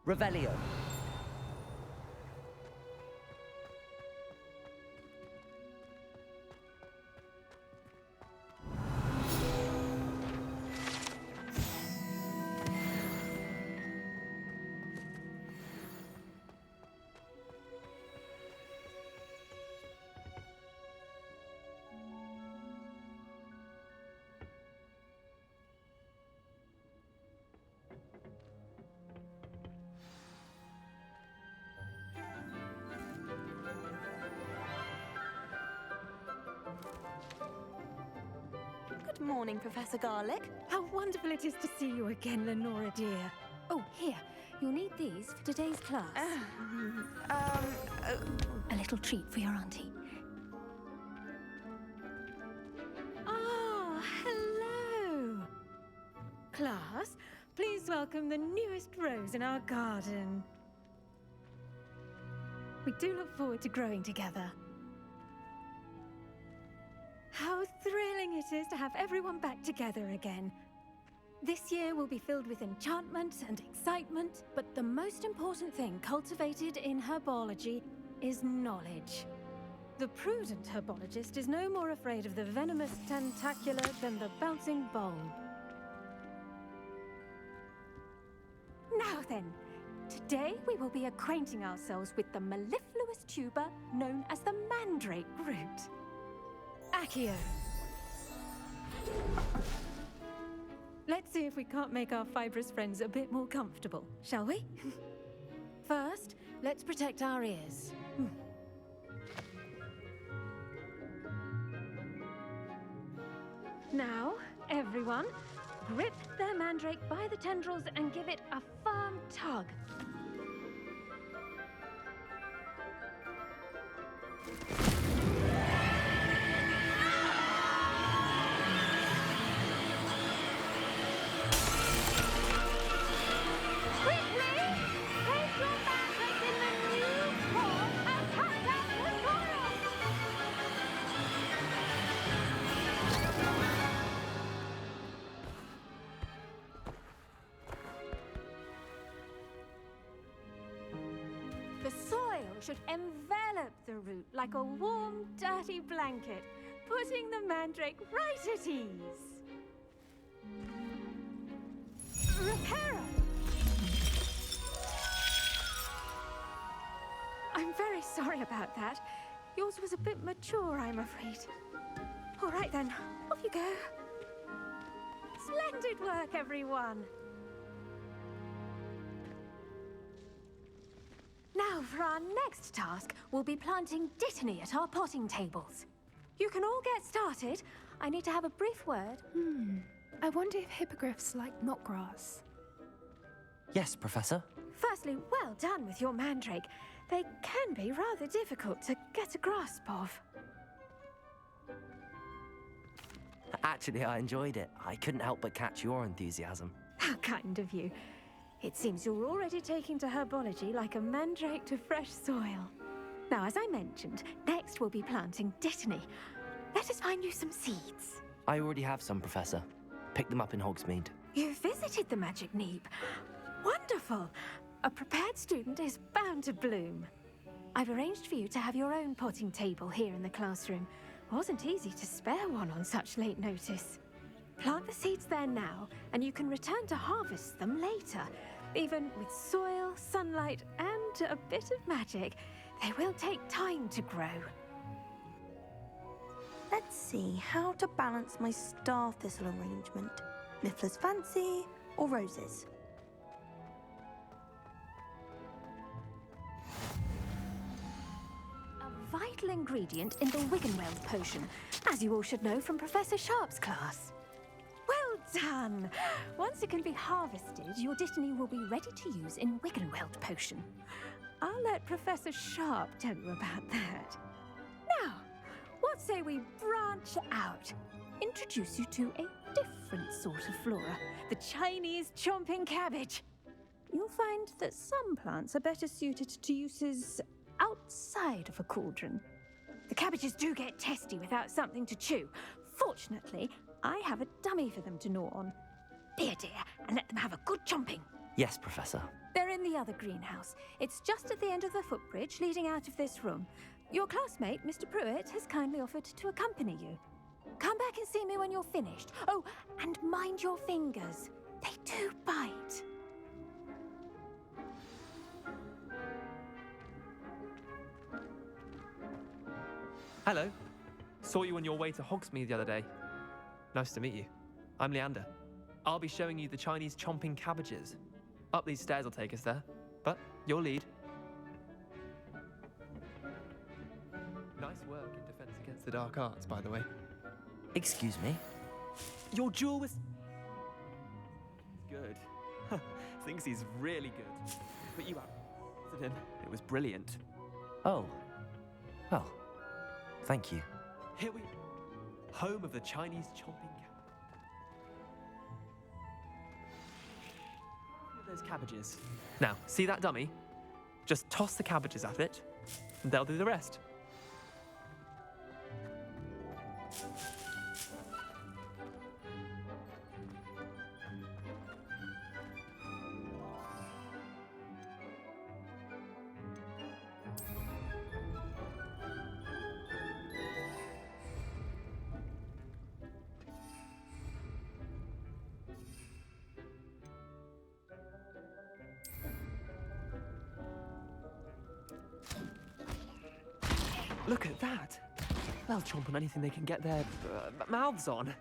Revelio. Good morning, Professor Garlick. How wonderful it is to see you again, Lenora dear. Oh, here. You'll need these for today's class. A little treat for your auntie. Oh, hello. Class, please welcome the newest rose in our garden. We do look forward to growing together. How thrilling it is to have everyone back together again. This year will be filled with enchantment and excitement, but the most important thing cultivated in herbology is knowledge. The prudent herbologist is no more afraid of the venomous tentacula than the bouncing bulb. Now then, today we will be acquainting ourselves with the mellifluous tuber known as the mandrake root. Accio. Let's see if we can't make our fibrous friends a bit more comfortable, shall we? First, let's protect our ears. Now, everyone, grip their mandrake by the tendrils and give it a firm tug. The soil should envelop the root like a warm, dirty blanket, putting the mandrake right at ease. Reparo! I'm very sorry about that. Yours was a bit mature, I'm afraid. All right then, off you go. Splendid work, everyone! Now, for our next task, we'll be planting dittany at our potting tables. You can all get started. I need to have a brief word. I wonder if hippogriffs like knotgrass. Yes, Professor. Firstly, well done with your mandrake. They can be rather difficult to get a grasp of. Actually, I enjoyed it. I couldn't help but catch your enthusiasm. How kind of you. It seems you're already taking to herbology like a mandrake to fresh soil. Now, as I mentioned, next we'll be planting dittany. Let us find you some seeds. I already have some, Professor. Picked them up in Hogsmeade. You visited the Magic Neep. Wonderful! A prepared student is bound to bloom. I've arranged for you to have your own potting table here in the classroom. Wasn't easy to spare one on such late notice. Plant the seeds there now, and you can return to harvest them later. Even with soil, sunlight, and a bit of magic, they will take time to grow. Let's see how to balance my star thistle arrangement. Niffler's fancy or roses? A vital ingredient in the Wiggenweld potion, as you all should know from Professor Sharp's class. Well done! Once it can be harvested, your dittany will be ready to use in Wiggenweld potion. I'll let Professor Sharp tell you about that. Now, what say we branch out? Introduce you to a different sort of flora, the Chinese chomping cabbage. You'll find that some plants are better suited to uses outside of a cauldron. The cabbages do get testy without something to chew. Fortunately, I have a dummy for them to gnaw on. Be a dear and let them have a good chomping. Yes, Professor. They're in the other greenhouse. It's just at the end of the footbridge leading out of this room. Your classmate, Mr. Pruitt, has kindly offered to accompany you. Come back and see me when you're finished. Oh, and mind your fingers. They do bite. Hello. Saw you on your way to Hogsmeade the other day. Nice to meet you. I'm Leander. I'll be showing you the Chinese chomping cabbages. Up these stairs will take us there, but your lead. Nice work in Defense Against the Dark Arts, by the way. Excuse me? Your duel was... good. Thinks he's really good. But you answered him. It was brilliant. Oh. Well, thank you. Here we... home of the Chinese chomping cabbage. Those cabbages. Now, see that dummy? Just toss the cabbages at it, and they'll do the rest. Look at that! They'll chomp on anything they can get their mouths on.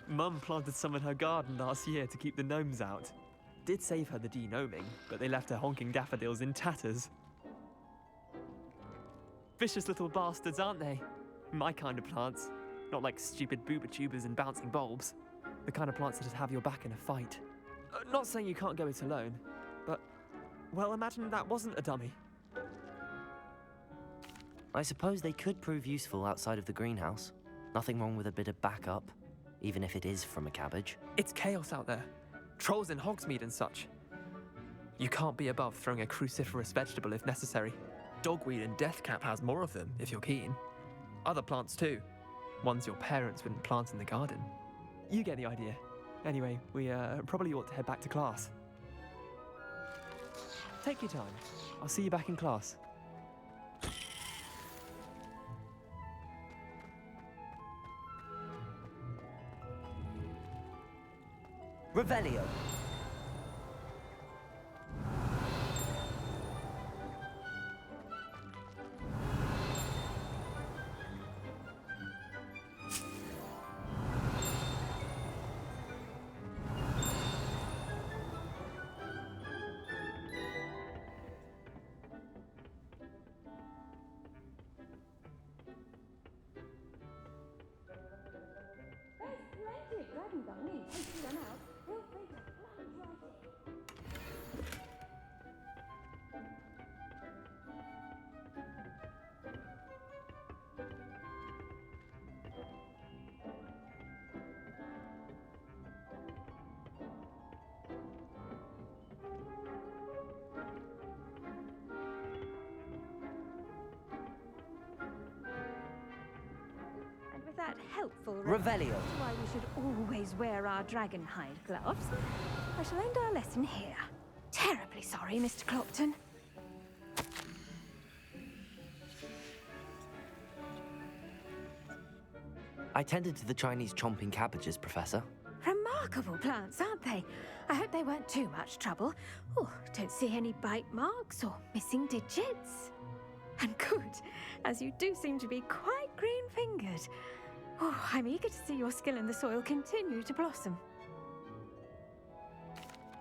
Mum planted some in her garden last year to keep the gnomes out. Did save her the de-gnoming, but they left her honking daffodils in tatters. Vicious little bastards, aren't they? My kind of plants. Not like stupid booba tubers and bouncing bulbs. The kind of plants that just have your back in a fight. Not saying you can't go it alone, but, well, imagine that wasn't a dummy. I suppose they could prove useful outside of the greenhouse. Nothing wrong with a bit of backup, even if it is from a cabbage. It's chaos out there. Trolls in Hogsmeade and such. You can't be above throwing a cruciferous vegetable if necessary. Dogweed and deathcap has more of them, if you're keen. Other plants too. Ones your parents wouldn't plant in the garden. You get the idea. Anyway, we probably ought to head back to class. Take your time. I'll see you back in class. Revelio. That helpful Revelio. why we should always wear our dragon hide gloves. I shall end our lesson here. Terribly sorry, Mr. Clopton. I tended to the Chinese chomping cabbages, Professor. Remarkable plants, aren't they? I hope they weren't too much trouble. Oh, don't see any bite marks or missing digits. And good, as you do seem to be quite green-fingered. Oh, I'm eager to see your skill in the soil continue to blossom.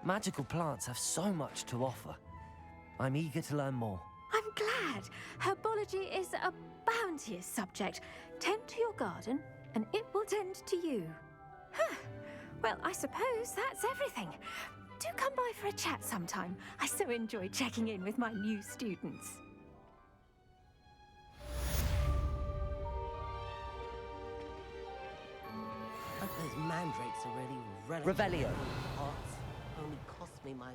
Magical plants have so much to offer. I'm eager to learn more. I'm glad. Herbology is a bounteous subject. Tend to your garden, and it will tend to you. Huh. Well, I suppose that's everything. Do come by for a chat sometime. I so enjoy checking in with my new students. But those mandrakes are really Revelio. hot. Only cost me my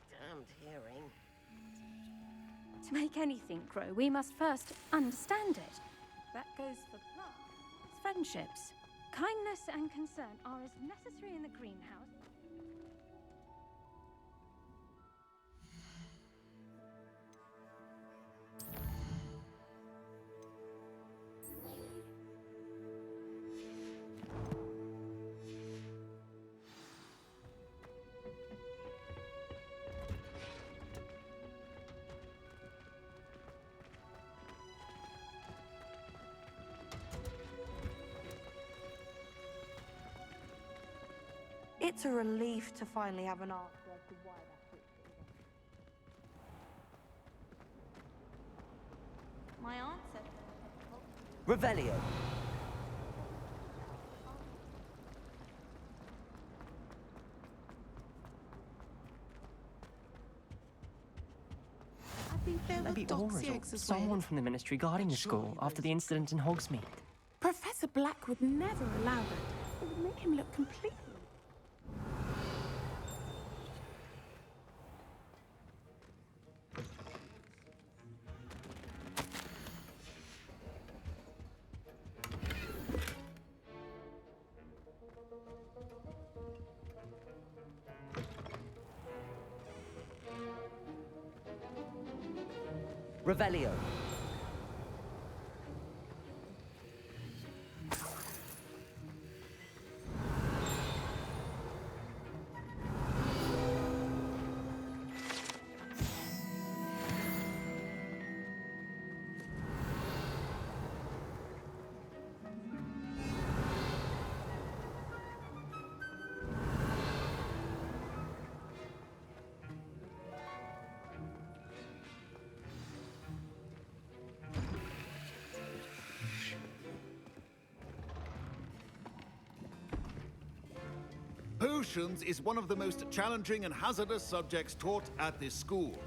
damned hearing. To make anything grow, we must first understand it. That goes for plants, friendships. Kindness and concern are as necessary in the greenhouse. It's a relief to finally have an answer as to why that is. My answer? Revelio. I think there Maybe were doxy Aura or eggs as someone well. from the Ministry guarding the school after the incident in Hogsmeade. Professor Black would never allow that. It would make him look completely... Revelio. Potions is one of the most challenging and hazardous subjects taught at this school.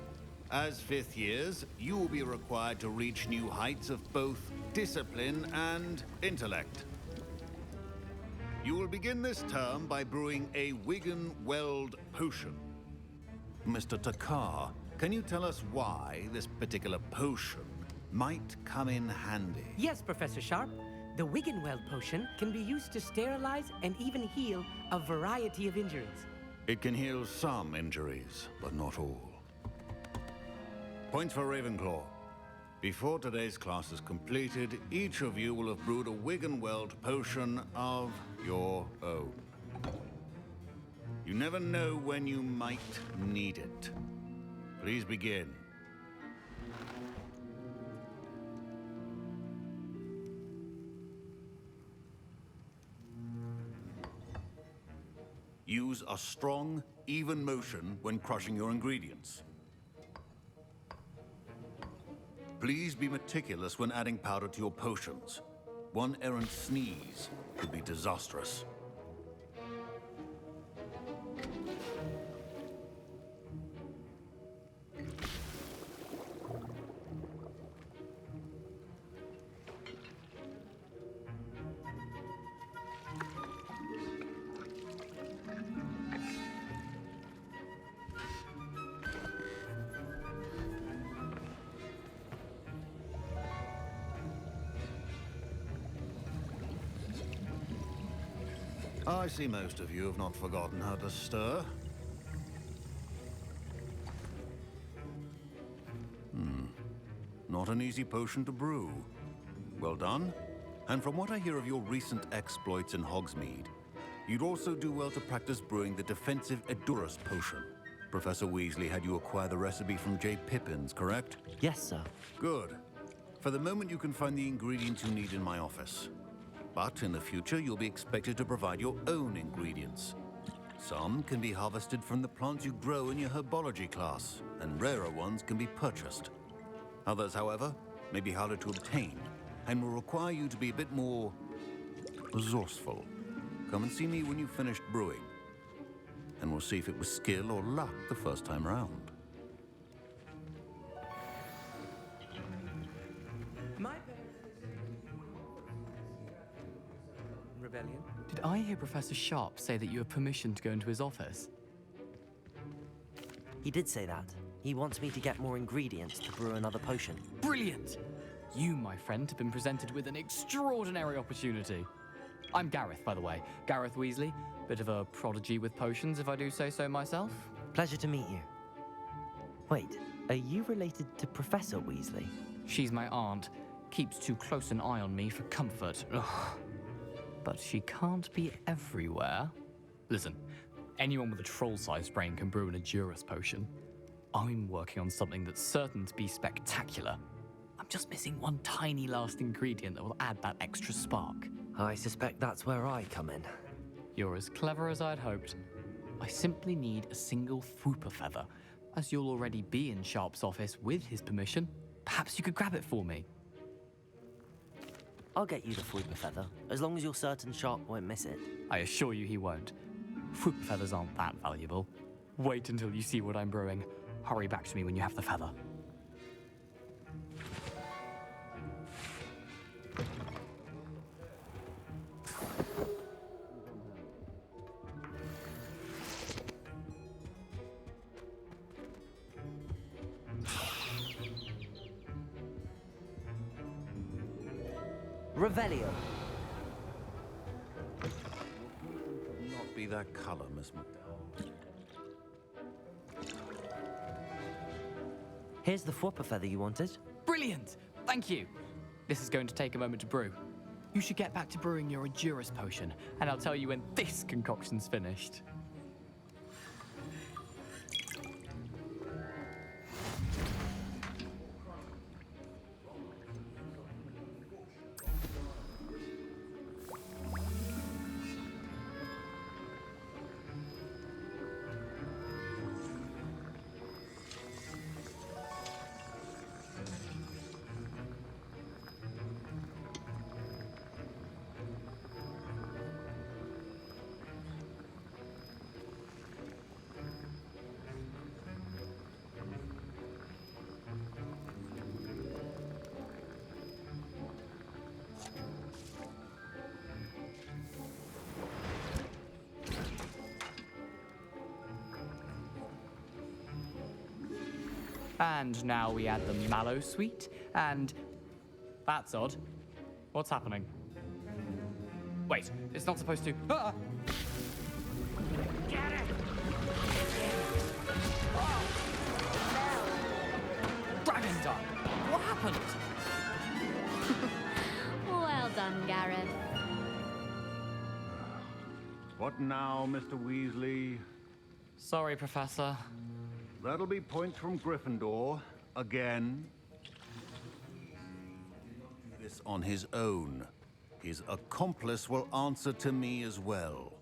As fifth years, you will be required to reach new heights of both discipline and intellect. You will begin this term by brewing a Wigan-Weld potion. Mr. Takar, can you tell us why this particular potion might come in handy? Yes, Professor Sharp. The Wiggenweld potion can be used to sterilize and even heal a variety of injuries. It can heal some injuries, but not all. Points for Ravenclaw. Before today's class is completed, each of you will have brewed a Wiggenweld potion of your own. You never know when you might need it. Please begin. Use a strong, even motion when crushing your ingredients. Please be meticulous when adding powder to your potions. One errant sneeze could be disastrous. I see most of you have not forgotten how to stir. Not an easy potion to brew. Well done. And from what I hear of your recent exploits in Hogsmeade, you'd also do well to practice brewing the defensive Edurus potion. Professor Weasley had you acquire the recipe from J. Pippin's, correct? Yes, sir. Good. For the moment, you can find the ingredients you need in my office. But in the future, you'll be expected to provide your own ingredients. Some can be harvested from the plants you grow in your herbology class, and rarer ones can be purchased. Others, however, may be harder to obtain, and will require you to be a bit more resourceful. Come and see me when you've finished brewing, and we'll see if it was skill or luck the first time round. Rebellion? Did I hear Professor Sharp say that you have permission to go into his office? He did say that. He wants me to get more ingredients to brew another potion. Brilliant! You, my friend, have been presented with an extraordinary opportunity. I'm Gareth, by the way. Gareth Weasley. Bit of a prodigy with potions, if I do say so myself. Pleasure to meet you. Wait, are you related to Professor Weasley? She's my aunt. Keeps too close an eye on me for comfort. Ugh. But she can't be everywhere. Listen, anyone with a troll-sized brain can brew an Edurus potion. I'm working on something that's certain to be spectacular. I'm just missing one tiny last ingredient that will add that extra spark. I suspect that's where I come in. You're as clever as I'd hoped. I simply need a single Fwooper feather. As you'll already be in Sharp's office with his permission, perhaps you could grab it for me. I'll get you the Fwooper feather, as long as you're certain Sharp won't miss it. I assure you he won't. Fwooper feathers aren't that valuable. Wait until you see what I'm brewing. Hurry back to me when you have the feather. Revelio. Not be that color, Miss McDowell. Here's the Fwooper feather you wanted. Brilliant! Thank you! This is going to take a moment to brew. You should get back to brewing your Endurus potion, and I'll tell you when this concoction's finished. And now we add the mallow sweet, and... That's odd. What's happening? Wait, it's not supposed to... Ah! Get it! Dragon Dog! What happened? Well done, Gareth. What now, Mr. Weasley? Sorry, Professor. That'll be points from Gryffindor, again. This on his own. His accomplice will answer to me as well.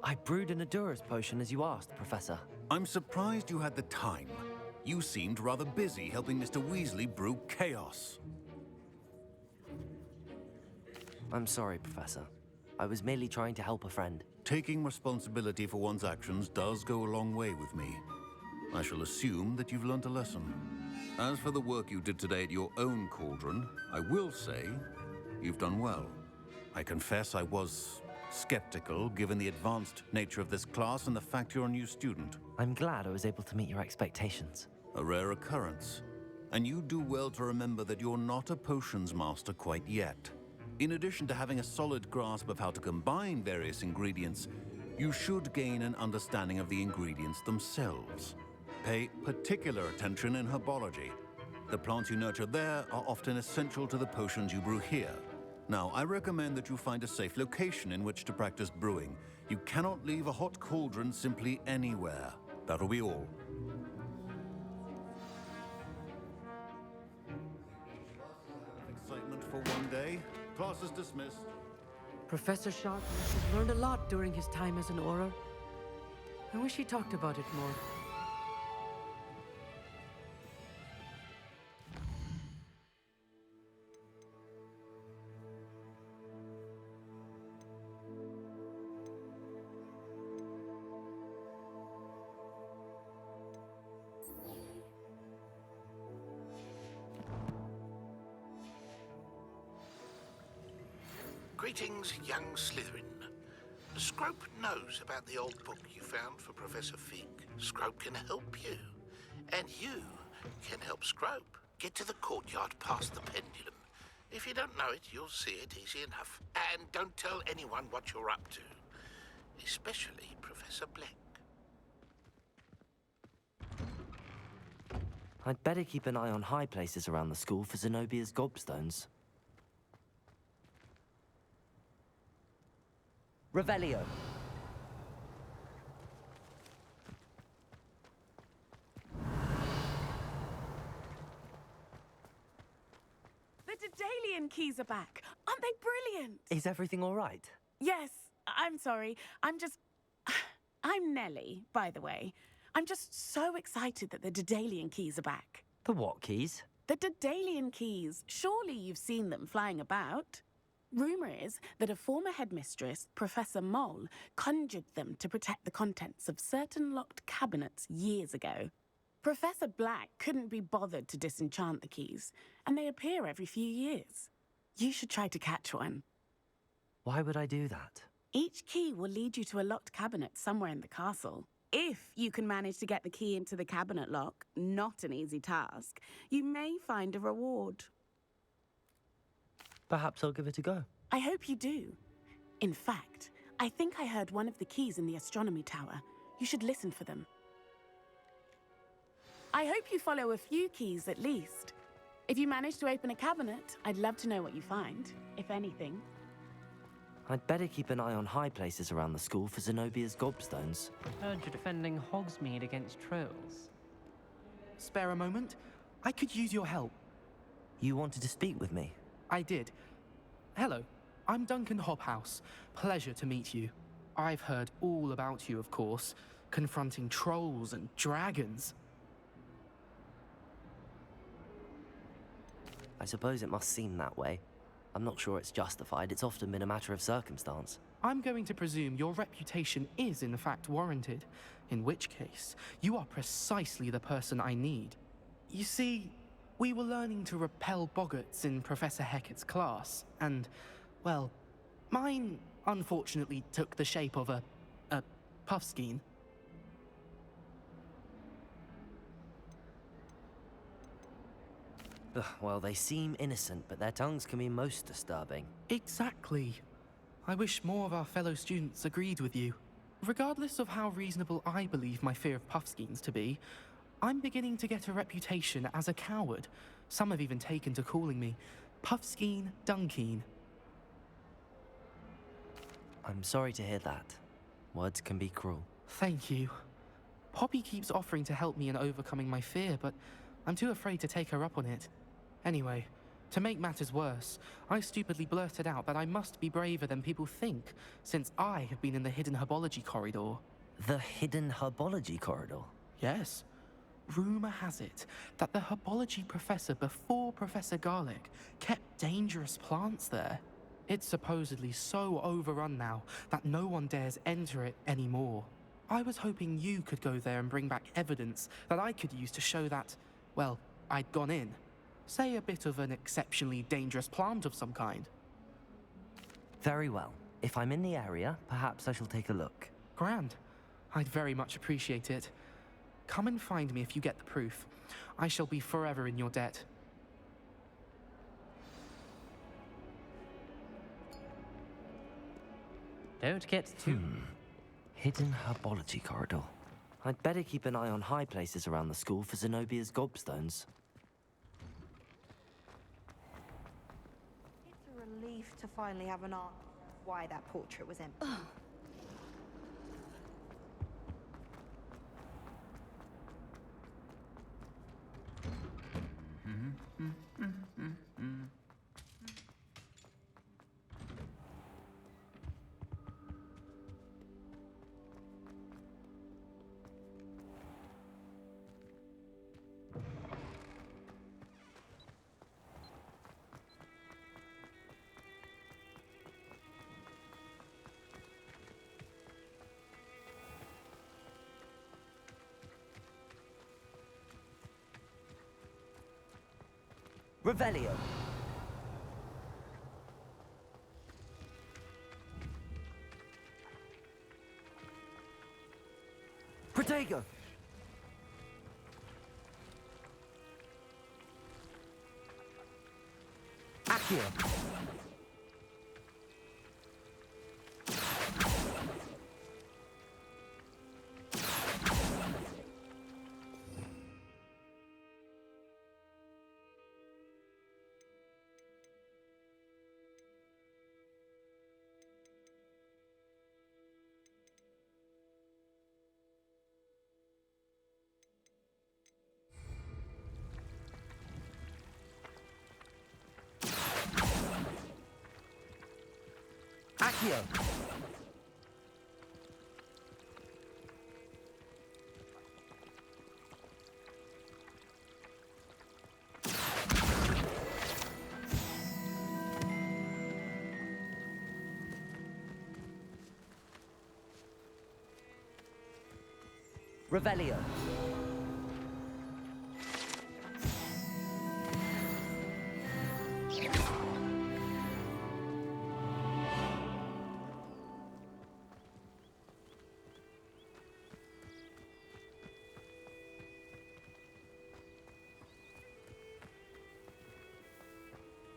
I brewed an Endurus potion as you asked, Professor. I'm surprised you had the time. You seemed rather busy helping Mr. Weasley brew chaos. I'm sorry, Professor. I was merely trying to help a friend. Taking responsibility for one's actions does go a long way with me. I shall assume that you've learnt a lesson. As for the work you did today at your own cauldron, I will say you've done well. I confess I was skeptical given the advanced nature of this class and the fact you're a new student. I'm glad I was able to meet your expectations. A rare occurrence. And you do well to remember that you're not a potions master quite yet. In addition to having a solid grasp of how to combine various ingredients, you should gain an understanding of the ingredients themselves. Pay particular attention in herbology. The plants you nurture there are often essential to the potions you brew here. Now, I recommend that you find a safe location in which to practice brewing. You cannot leave a hot cauldron simply anywhere. That'll be all. Excitement for one day. Class is dismissed. Professor Sharp must have learned a lot during his time as an Auror. I wish he talked about it more. Greetings, young Slytherin. Scrope knows about the old book you found for Professor Fig. Scrope can help you. And you can help Scrope. Get to the courtyard past the pendulum. If you don't know it, you'll see it easy enough. And don't tell anyone what you're up to. Especially Professor Black. I'd better keep an eye on high places around the school for Zenobia's gobstones. Revelio. The Daedalian keys are back. Aren't they brilliant? Is everything all right? Yes, I'm sorry. I'm Nellie, by the way. I'm just so excited that the Daedalian keys are back. The what keys? The Daedalian keys. Surely you've seen them flying about. Rumour is that a former headmistress, Professor Moll, conjured them to protect the contents of certain locked cabinets years ago. Professor Black couldn't be bothered to disenchant the keys, and they appear every few years. You should try to catch one. Why would I do that? Each key will lead you to a locked cabinet somewhere in the castle. If you can manage to get the key into the cabinet lock, not an easy task, you may find a reward. Perhaps I'll give it a go. I hope you do. In fact, I think I heard one of the keys in the astronomy tower. You should listen for them. I hope you follow a few keys at least. If you manage to open a cabinet, I'd love to know what you find, if anything. I'd better keep an eye on high places around the school for Zenobia's gobstones. Heard you're defending Hogsmeade against trolls. Spare a moment? I could use your help. You wanted to speak with me? I did. Hello, I'm Duncan Hobhouse. Pleasure to meet you. I've heard all about you, of course, confronting trolls and dragons. I suppose it must seem that way. I'm not sure it's justified. It's often been a matter of circumstance. I'm going to presume your reputation is in fact warranted, in which case, you are precisely the person I need. You see, we were learning to repel boggarts in Professor Hecat's class, and, well, mine unfortunately took the shape of a puffskein. Ugh, well, they seem innocent, but their tongues can be most disturbing. Exactly. I wish more of our fellow students agreed with you. Regardless of how reasonable I believe my fear of puffskeins to be, I'm beginning to get a reputation as a coward. Some have even taken to calling me Puffskein Dunkeen. I'm sorry to hear that. Words can be cruel. Thank you. Poppy keeps offering to help me in overcoming my fear, but I'm too afraid to take her up on it. Anyway, to make matters worse, I stupidly blurted out that I must be braver than people think, since I have been in the hidden herbology corridor. The hidden herbology corridor? Yes. Rumour has it that the herbology professor before Professor Garlic kept dangerous plants there. It's supposedly so overrun now that no one dares enter it anymore. I was hoping you could go there and bring back evidence that I could use to show that, well, I'd gone in. Say a bit of an exceptionally dangerous plant of some kind. Very well. If I'm in the area, perhaps I shall take a look. Grand. I'd very much appreciate it. Come and find me if you get the proof. I shall be forever in your debt. Don't get too... Hidden herbology corridor. I'd better keep an eye on high places around the school for Zenobia's gobstones. It's a relief to finally have an answer why that portrait was empty. Revelio. Protego. Accio. Accio. Revelio.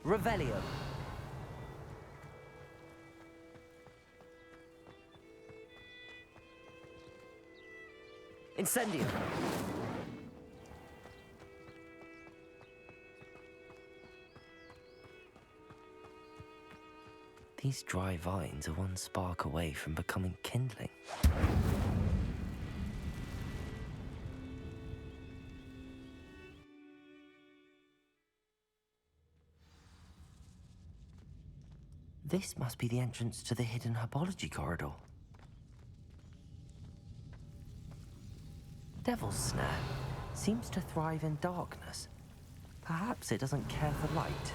Revelio. Incendio. These dry vines are one spark away from becoming kindling. This must be the entrance to the hidden herbology corridor. Devil's Snare seems to thrive in darkness. Perhaps it doesn't care for light.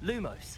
Lumos.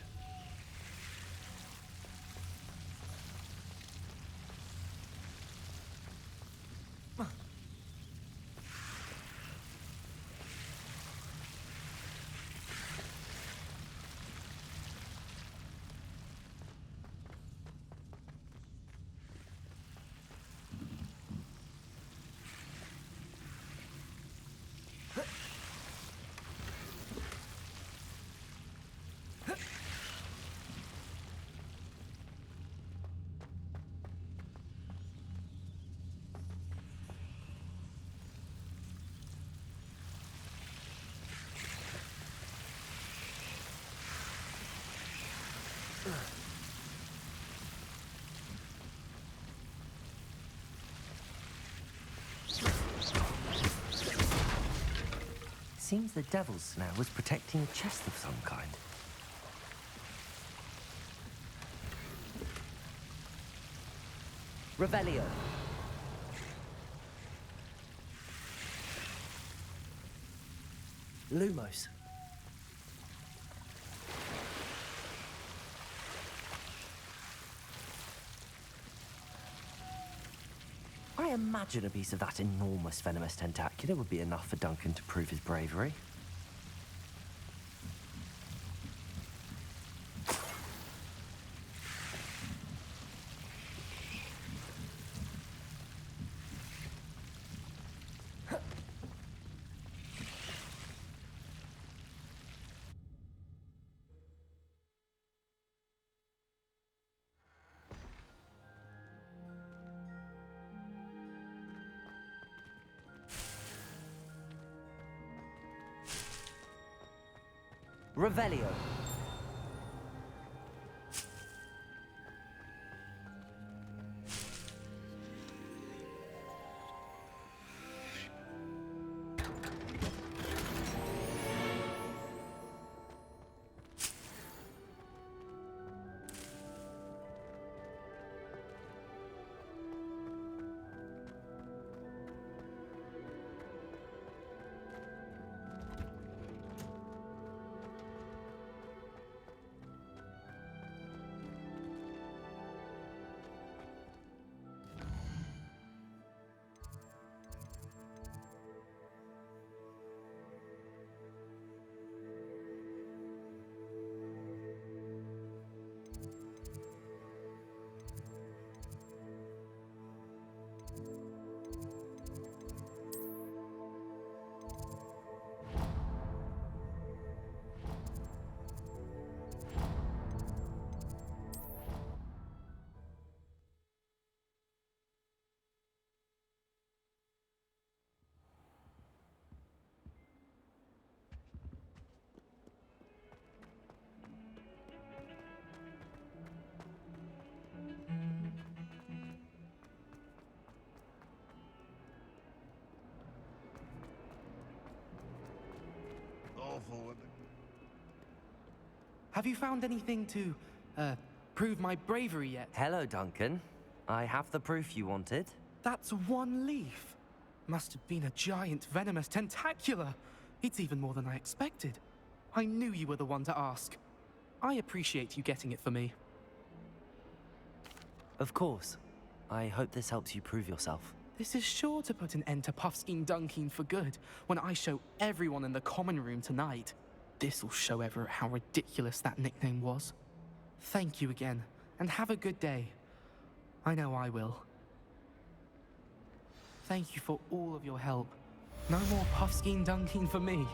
Seems the Devil's Snare was protecting a chest of some kind. Revelio. Lumos. I imagine a piece of that enormous venomous tentacular would be enough for Duncan to prove his bravery. Revelio. Have you found anything to, prove my bravery yet? Hello, Duncan. I have the proof you wanted. That's one leaf. Must have been a giant venomous tentacula. It's even more than I expected. I knew you were the one to ask. I appreciate you getting it for me. Of course. I hope this helps you prove yourself. This is sure to put an end to Puffskein Dunkeen for good when I show everyone in the common room tonight. This'll show Everett how ridiculous that nickname was. Thank you again, and have a good day. I know I will. Thank you for all of your help. No more Puffskein Dunkeen for me.